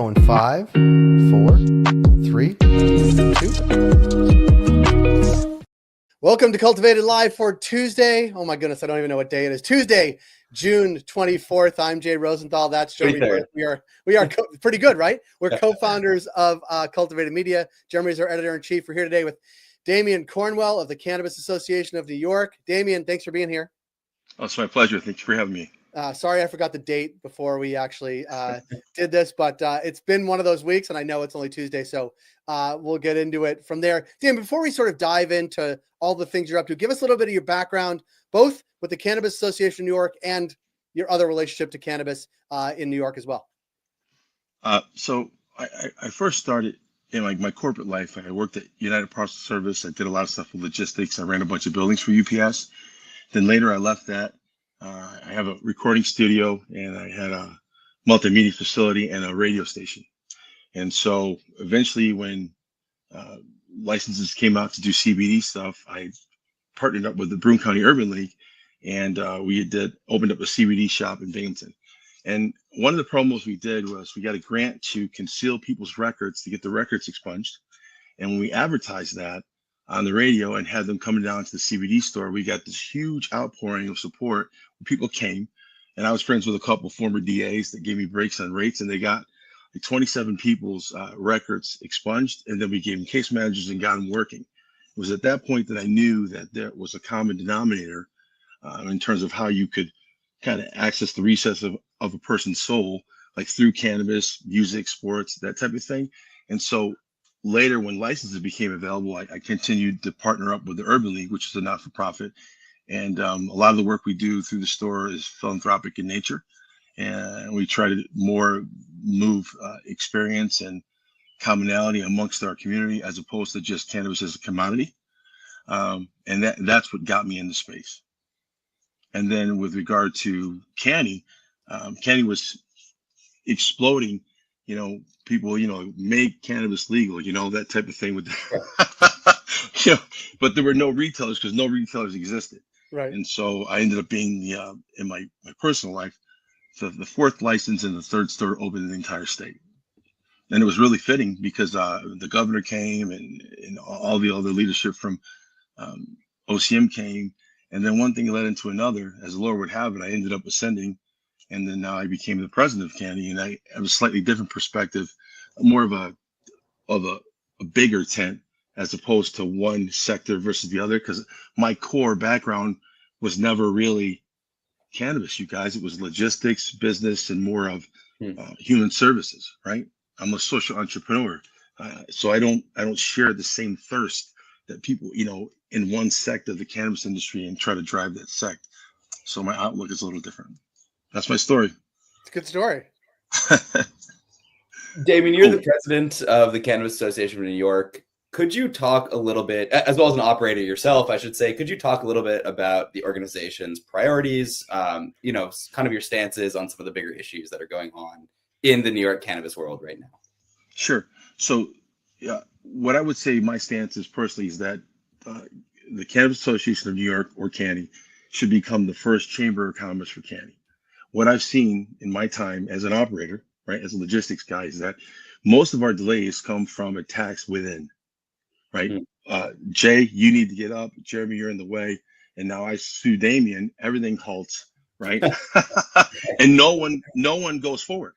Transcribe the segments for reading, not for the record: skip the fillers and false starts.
go in 5, 4, 3, 2. Welcome to Cultivated Live for Tuesday. Oh my goodness, I don't even know what day it is. Tuesday, June 24th. I'm Jay Rosenthal. That's Jeremy Burke. We are pretty good, right? We're co-founders of Cultivated Media. Jeremy's our editor-in-chief. We're here today with Damien Cornwell of the Cannabis Association of New York. Damien, thanks for being here. Oh, it's my pleasure. Thank you for having me. Sorry, I forgot the date before we actually did this, but it's been one of those weeks, and I know it's only Tuesday, so we'll get into it from there. Dan, before we sort of dive into all the things you're up to, give us a little bit of your background, both with the Cannabis Association of New York and your other relationship to cannabis in New York as well. So I first started in my corporate life. I worked at United Parcel Service. I did a lot of stuff with logistics. I ran a bunch of buildings for UPS. Then later I left that. I have a recording studio, and I had a multimedia facility and a radio station. And so eventually when licenses came out to do CBD stuff, I partnered up with the Broome County Urban League, and we opened up a CBD shop in Binghamton. And one of the promos we did was we got a grant to conceal people's records to get the records expunged. And when we advertised that on the radio and had them coming down to the CBD store, we got this huge outpouring of support. People came, and I was friends with a couple of former DAs that gave me breaks on rates, and they got like 27 people's records expunged, and then we gave them case managers and got them working. It was at that point that I knew that there was a common denominator in terms of how you could kind of access the recess of a person's soul, like through cannabis, music, sports, that type of thing. And so later, when licenses became available, I continued to partner up with the Urban League, which is a not-for-profit. And a lot of the work we do through the store is philanthropic in nature. And we try to more move experience and commonality amongst our community as opposed to just cannabis as a commodity. And that's what got me in the space. And then with regard to Canny, Canny was exploding, people, make cannabis legal, that type of thing with, but there were no retailers because no retailers existed. Right. And so I ended up being in my personal life, the fourth license and the third store open in the entire state. And it was really fitting because the governor came and all the other leadership from OCM came. And then one thing led into another. As the Lord would have it, I ended up ascending. And then now I became the president of Canny, and I have a slightly different perspective, more of a bigger tent as opposed to one sector versus the other, because my core background was never really cannabis, you guys. It was logistics, business, and more of human services, right? I'm a social entrepreneur, so I don't share the same thirst that people, in one sect of the cannabis industry and try to drive that sect. So my outlook is a little different. That's my story. It's a good story. Damien, you're the president of the Cannabis Association of New York. Could you talk a little bit, as well as an operator yourself, I should say, could you talk a little bit about the organization's priorities, kind of your stances on some of the bigger issues that are going on in the New York cannabis world right now? Sure. So what I would say my stance is personally is that the Cannabis Association of New York, or Canny, should become the first chamber of commerce for Canny. What I've seen in my time as an operator, right, as a logistics guy, is that most of our delays come from attacks within, right? Jay, you need to get up. Jeremy, you're in the way. And now I sue Damien. Everything halts, right? And no one goes forward.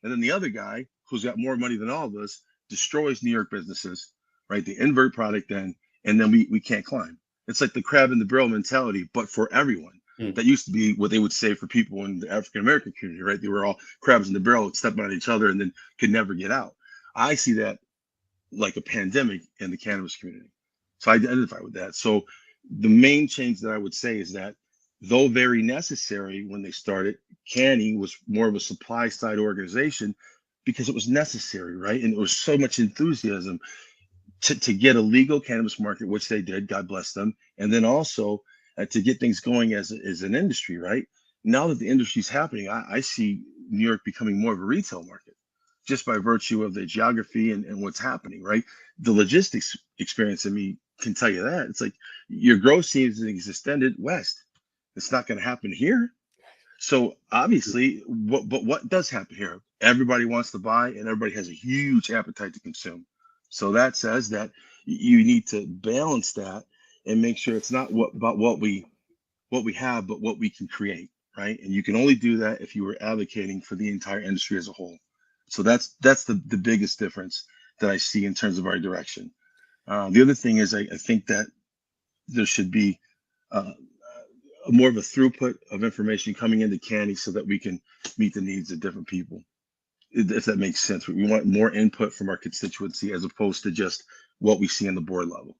And then the other guy, who's got more money than all of us, destroys New York businesses, right? They invert product then, and then we can't climb. It's like the crab in the barrel mentality, but for everyone. That used to be what they would say for people in the African-American community, right? They were all crabs in the barrel, stepping on each other and then could never get out. I see that like a pandemic in the cannabis community. So I identify with that. So the main change that I would say is that though very necessary when they started, Canny was more of a supply side organization because it was necessary, right? And it was so much enthusiasm to get a legal cannabis market, which they did, God bless them. And then also to get things going as an industry, right? Now that the industry is happening, I see New York becoming more of a retail market just by virtue of the geography and what's happening, right? The logistics experience in me can tell you that. It's like your growth season is extended west. It's not going to happen here. So obviously, what does happen here? everybody wants to buy and everybody has a huge appetite to consume. So that says that you need to balance that and make sure it's not about what we have, but what we can create, right? And you can only do that if you were advocating for the entire industry as a whole. So that's the biggest difference that I see in terms of our direction. The other thing is I think that there should be more of a throughput of information coming into Candy so that we can meet the needs of different people, if that makes sense. We want more input from our constituency as opposed to just what we see on the board level.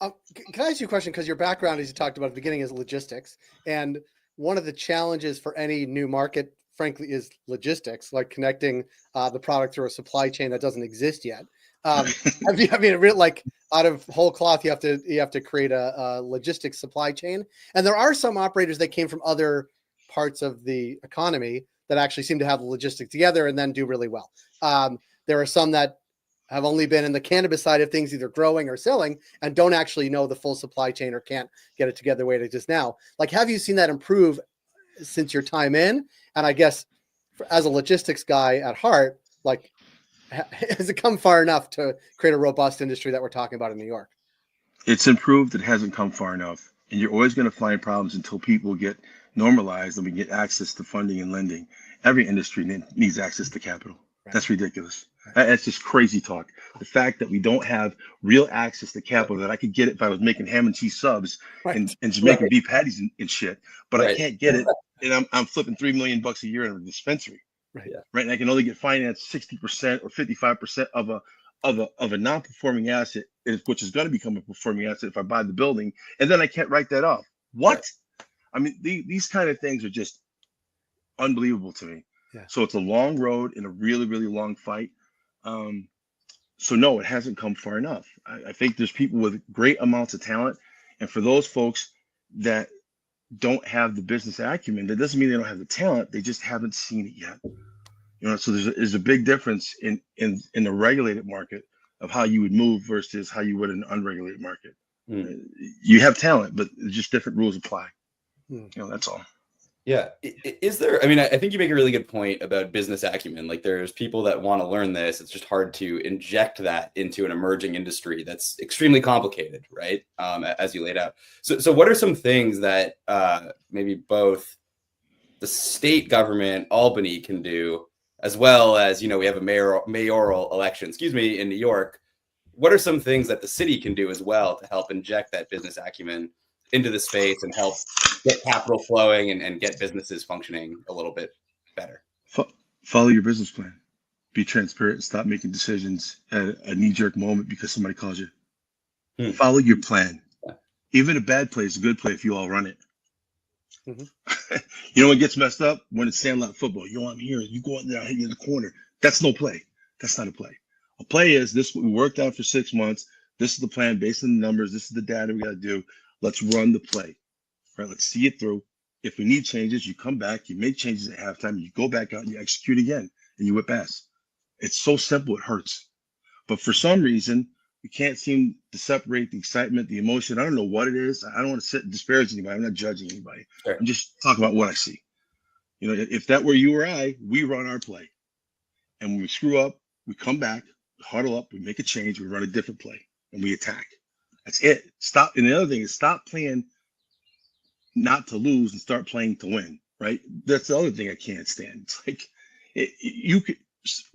Can I ask you a question? Because your background, as you talked about at the beginning, is logistics. And one of the challenges for any new market, frankly, is logistics, like connecting the product through a supply chain that doesn't exist yet. Like out of whole cloth, you have to create a logistics supply chain. And there are some operators that came from other parts of the economy that actually seem to have the logistics together and then do really well. There are some that have only been in the cannabis side of things, either growing or selling, and don't actually know the full supply chain or can't get it together the way it exists now. Like, have you seen that improve since your time in? And I guess as a logistics guy at heart, like, has it come far enough to create a robust industry that we're talking about in New York? It's improved. It hasn't come far enough. And you're always going to find problems until people get normalized and we get access to funding and lending. Every industry needs access to capital. Right. That's ridiculous. That's just crazy talk. The fact that we don't have real access to capital, that I could get it if I was making ham and cheese subs and Jamaican beef patties and shit, but I can't get it. And I'm flipping $3 million a year in a dispensary. Right. And I can only get financed 60% or 55% of a non-performing asset, which is going to become a performing asset if I buy the building, and then I can't write that off. What? Right. I mean, these kind of things are just unbelievable to me. Yeah. So it's a long road and a really, really long fight. So no, it hasn't come far enough. I think there's people with great amounts of talent, and for those folks that don't have the business acumen, that doesn't mean they don't have the talent. They just haven't seen it yet. You know, so there's a big difference in the regulated market of how you would move versus how you would in an unregulated market. You have talent, but just different rules apply. You know, that's all. Yeah. Is there, I mean, I think you make a really good point about business acumen. Like, there's people that want to learn this. It's just hard to inject that into an emerging industry that's extremely complicated, right? As you laid out. So what are some things that maybe both the state government, Albany, can do, as well as, you know, we have a mayoral election, in New York. What are some things that the city can do as well to help inject that business acumen into the space and help get capital flowing and get businesses functioning a little bit better? Follow your business plan. Be transparent and stop making decisions at a knee-jerk moment because somebody calls you. Follow your plan. Even a bad play is a good play if you all run it. You know what gets messed up? When it's sandlot football. You know, I'm here. You go out there, I hit you in the corner. That's no play. That's not a play. A play is this: we worked out for 6 months. This is the plan based on the numbers. This is the data we got to do. Let's run the play. Right? Let's see it through. If we need changes, you come back, you make changes at halftime, you go back out and you execute again, and you whip ass. It's so simple, it hurts. But for some reason, we can't seem to separate the excitement, the emotion. I don't know what it is. I don't want to sit and disparage anybody. I'm not judging anybody. Sure. I'm just talking about what I see. You know, if that were you or I, we run our play. And when we screw up, we come back, huddle up, we make a change, we run a different play, and we attack. That's it. Stop. And the other thing is stop playing not to lose and start playing to win, right? That's the other thing I can't stand. It's like you could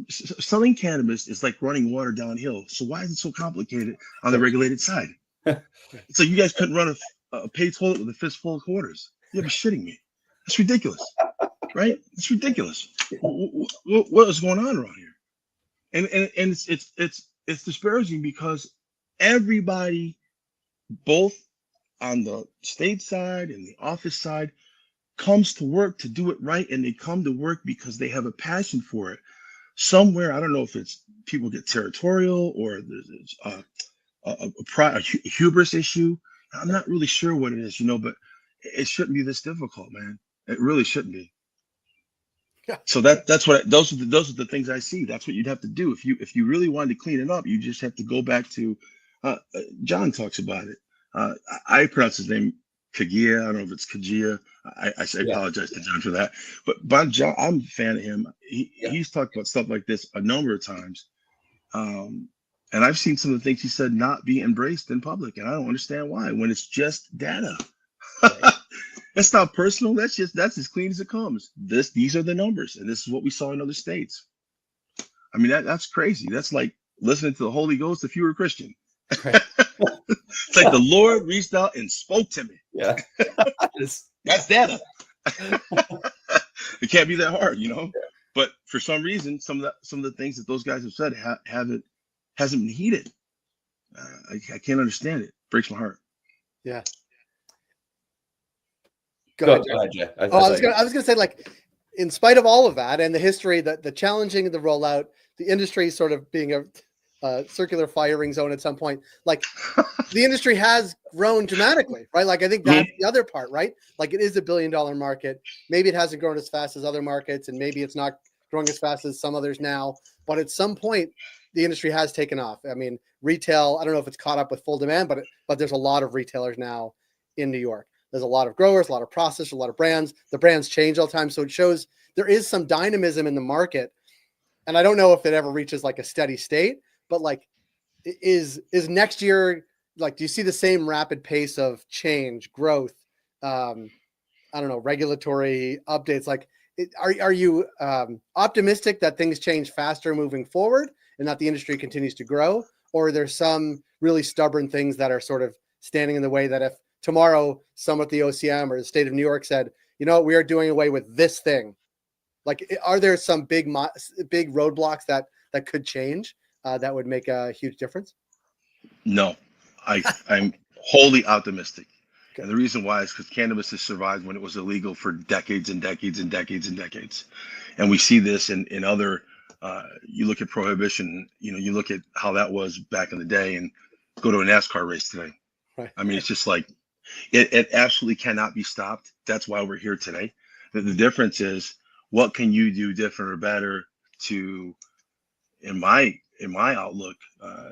selling cannabis is like running water downhill. So why is it so complicated on the regulated side? It's like you guys couldn't run a paid toilet with a fistful of quarters. You're shitting me. That's ridiculous, right? It's ridiculous. What is going on around here? And it's disparaging because everybody, both on the state side and the office side, comes to work to do it right, and they come to work because they have a passion for it. Somewhere, I don't know if it's people get territorial or there's a hubris issue. I'm not really sure what it is, you know, but it shouldn't be this difficult, man. It really shouldn't be. Yeah. So those are the things I see. That's what you'd have to do if you really wanted to clean it up. You just have to go back to John talks about it. I pronounce his name Kagia. I don't know if it's Kagia. I apologize to John for that. But John, I'm a fan of him. He's talked about stuff like this a number of times. And I've seen some of the things he said not be embraced in public, and I don't understand why. When it's just data, that's not personal. That's as clean as it comes. These are the numbers, and this is what we saw in other states. I mean, that's crazy. That's like listening to the Holy Ghost if you were a Christian. Right. It's like the Lord reached out and spoke to me. Yeah, that's data. It can't be that hard, you know. But for some reason, some of the things that those guys have said hasn't been heeded. I can't understand it. Breaks my heart. Yeah. Go ahead, Jay. I was gonna say, like, in spite of all of that and the history, the challenging of the rollout, the industry sort of being a circular firing zone at some point, like the industry has grown dramatically, right? Like, I think that's the other part, right? Like, it is $1 billion market. Maybe it hasn't grown as fast as other markets, and maybe it's not growing as fast as some others now, but at some point the industry has taken off. I mean, retail, I don't know if it's caught up with full demand, but there's a lot of retailers now in New York. There's a lot of growers, a lot of processors, a lot of brands. The brands change all the time. So it shows there is some dynamism in the market. And I don't know if it ever reaches like a steady state, but like, is next year, like, do you see the same rapid pace of change, growth? I don't know, regulatory updates? Like, are you optimistic that things change faster moving forward and that the industry continues to grow? Or are there some really stubborn things that are sort of standing in the way that if tomorrow someone at the OCM or the state of New York said, you know, we are doing away with this thing, like, are there some big roadblocks that could change that would make a huge difference? No, I'm wholly optimistic. Okay. And the reason why is because cannabis has survived when it was illegal for decades and decades and decades and decades. And we see this in other, you look at prohibition, you know, you look at how that was back in the day and go to a NASCAR race today. Right. I mean, it's just like, it absolutely cannot be stopped. That's why we're here today. The difference is, what can you do different or better to, in my outlook,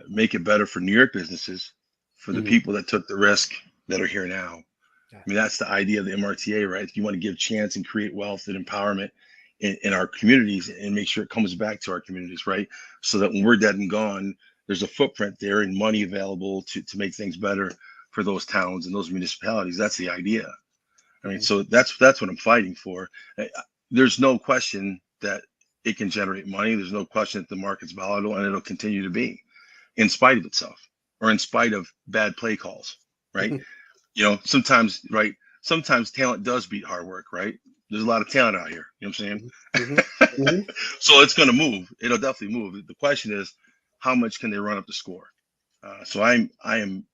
make it better for New York businesses, for the people that took the risk that are here now. Yeah. I mean, that's the idea of the MRTA, right? You want to give chance and create wealth and empowerment in our communities and make sure it comes back to our communities, right? So that when we're dead and gone, there's a footprint there and money available to make things better for those towns and those municipalities. That's the idea. I mean, so that's what I'm fighting for. There's no question that it can generate money. There's no question that the market's volatile, and it'll continue to be, in spite of itself, or in spite of bad play calls, right? You know, sometimes talent does beat hard work, right? There's a lot of talent out here. You know what I'm saying? So it's going to move. It'll definitely move. The question is, how much can they run up the score? So I am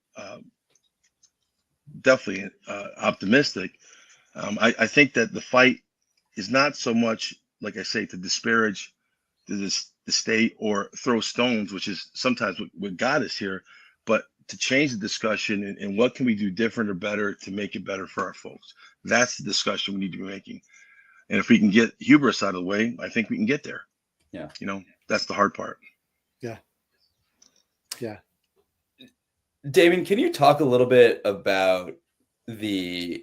definitely optimistic. I think that the fight is not so much, like I say, to disparage the state or throw stones, which is sometimes what got us here, but to change the discussion and what can we do different or better to make it better for our folks. That's the discussion we need to be making. And if we can get hubris out of the way, I think we can get there. Yeah. You know, that's the hard part. Yeah. Yeah. Damien, can you talk a little bit about the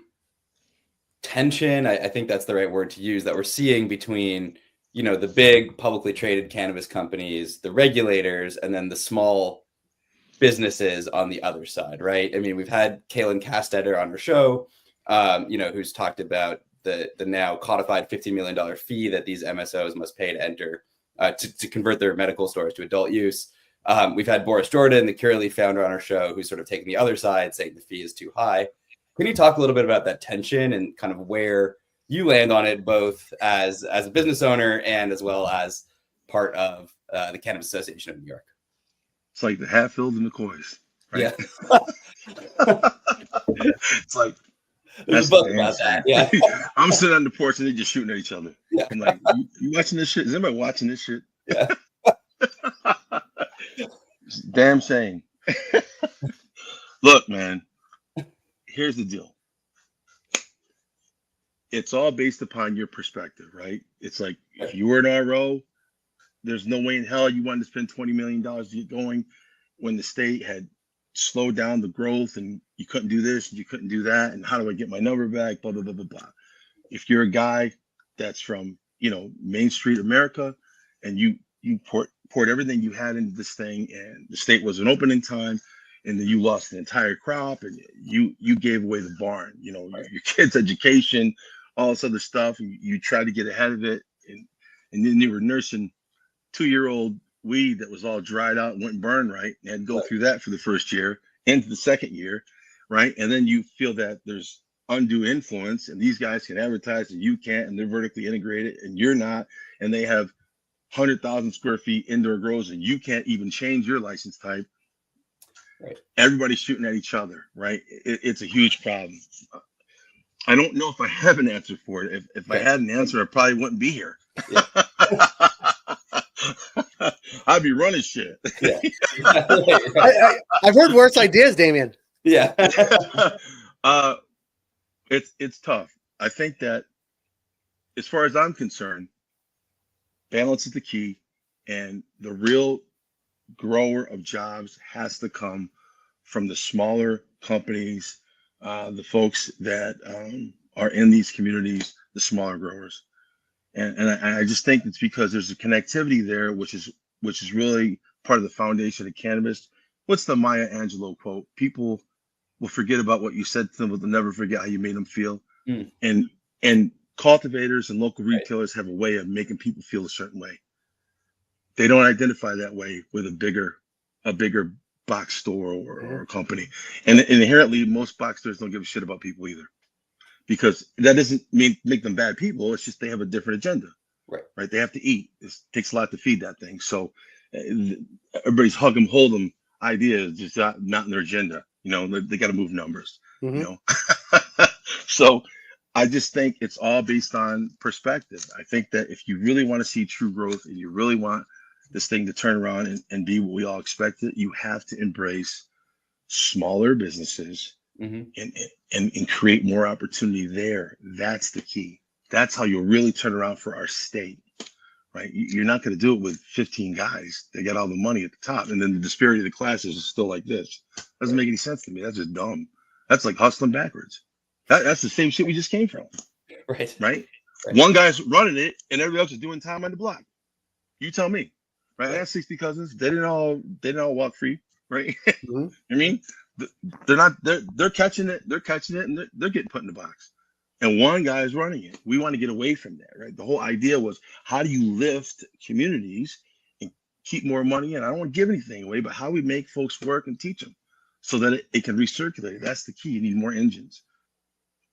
tension, I think that's the right word to use, that we're seeing between, you know, the big publicly traded cannabis companies, the regulators, and then the small businesses on the other side, right? I mean, we've had Kaylin Castetter on her show, you know, who's talked about the now codified $15 million fee that these MSOs must pay to enter, to convert their medical stores to adult use. We've had Boris Jordan, the Curaleaf founder, on our show, who's sort of taking the other side, saying the fee is too high. Can you talk a little bit about that tension and kind of where you land on it, both as a business owner and as well as part of the Cannabis Association of New York? It's like the Hatfields and McCoys, right? Yeah. It's like, there's a book about that. Yeah. I'm sitting on the porch and they're just shooting at each other. Yeah. I'm like, you watching this shit? Is anybody watching this shit? Yeah. Damn shame. Look, man, here's the deal. It's all based upon your perspective, right? It's like, if you were an RO, there's no way in hell you wanted to spend $20 million to get going when the state had slow down the growth, and you couldn't do this, and you couldn't do that, and how do I get my number back? Blah blah blah blah blah. If you're a guy that's from Main Street America, and you poured everything you had into this thing, and the state wasn't open in time, and then you lost the entire crop, and you gave away the barn, your kids' education, all this other stuff, and you tried to get ahead of it, and then you were nursing 2-year-old weed that was all dried out and wouldn't burn right, and had to go through that for the first year into the second year, right? And then you feel that there's undue influence, and these guys can advertise and you can't, and they're vertically integrated and you're not, and they have 100,000 square feet indoor grows and you can't even change your license type. Right. Everybody's shooting at each other, right? It's a huge problem. I don't know if I have an answer for it. If I had an answer, I probably wouldn't be here. Yeah. I'd be running shit. Yeah. I've heard worse ideas, Damien. Yeah. It's tough. I think that, as far as I'm concerned, balance is the key, and the real grower of jobs has to come from the smaller companies, the folks that are in these communities, the smaller growers. And I just think it's because there's a connectivity there, which is really part of the foundation of cannabis. What's the Maya Angelou quote? People will forget about what you said to them, but they'll never forget how you made them feel. And cultivators and local retailers have a way of making people feel a certain way. They don't identify that way with a bigger box store or company. And inherently, most box stores don't give a shit about people either, because that doesn't make them bad people. It's just they have a different agenda, right? They have to eat. It takes a lot to feed that thing. So everybody's hug 'em, hold 'em idea is just not in their agenda. They got to move numbers. So I just think it's all based on perspective. I think that if you really want to see true growth, and you really want this thing to turn around and be what we all expect it, you have to embrace smaller businesses and create more opportunity there. That's the key. That's how you'll really turn around for our state, right? You're not going to do it with 15 guys. They got all the money at the top, and then the disparity of the classes is still like this. Doesn't make any sense to me. That's just dumb. That's like hustling backwards. That's the same shit we just came from. Right. One guy's running it, and everybody else is doing time on the block. You tell me, right? I have 60 cousins. They didn't all walk free, right? I mean, they're catching it. They're catching it, and they're getting put in the box. And one guy is running it. We want to get away from that, right? The whole idea was, how do you lift communities and keep more money in? I don't want to give anything away, but how we make folks work and teach them so that it can recirculate. That's the key. You need more engines.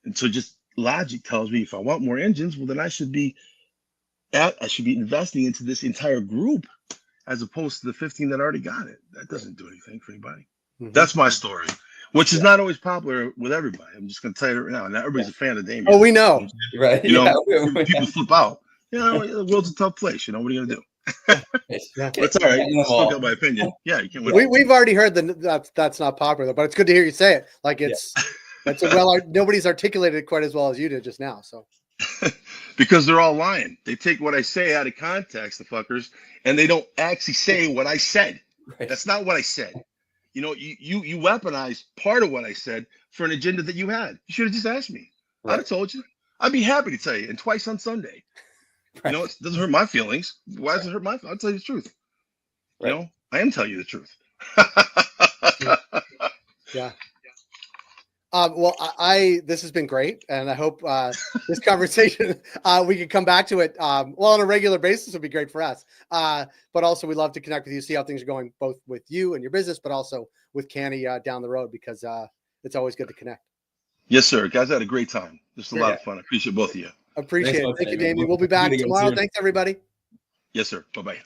And so just logic tells me, if I want more engines, well, then I should be investing into this entire group, as opposed to the 15 that already got it. That doesn't do anything for anybody. That's my story, which is not always popular with everybody. I'm just going to tell you right now. Not everybody's a fan of Damien. Oh, we know. Right. People flip out. The world's a tough place. What are you going to do? That's all right. I still got my opinion. Yeah, you can't win. We've already heard that's not popular, but it's good to hear you say it. Like it's nobody's articulated it quite as well as you did just now. So because they're all lying. They take what I say out of context, the fuckers, and they don't actually say what I said. That's not what I said. You weaponize part of what I said for an agenda that you had. You should have just asked me. I'd have told you. I'd be happy to tell you, and twice on Sunday. It doesn't hurt my feelings. Why does it hurt my feelings? I'll tell you the truth. I am telling you the truth. Yeah. Well, this has been great, and I hope this conversation we can come back to it. On a regular basis would be great for us. But also, we'd love to connect with you, see how things are going, both with you and your business, but also with Canny down the road, because it's always good to connect. Yes, sir. Guys, I had a great time. Just a lot of fun. I appreciate both of you. Appreciate it. Thank you, Damien. We'll be back tomorrow. Thanks, everybody. Yes, sir. Bye-bye.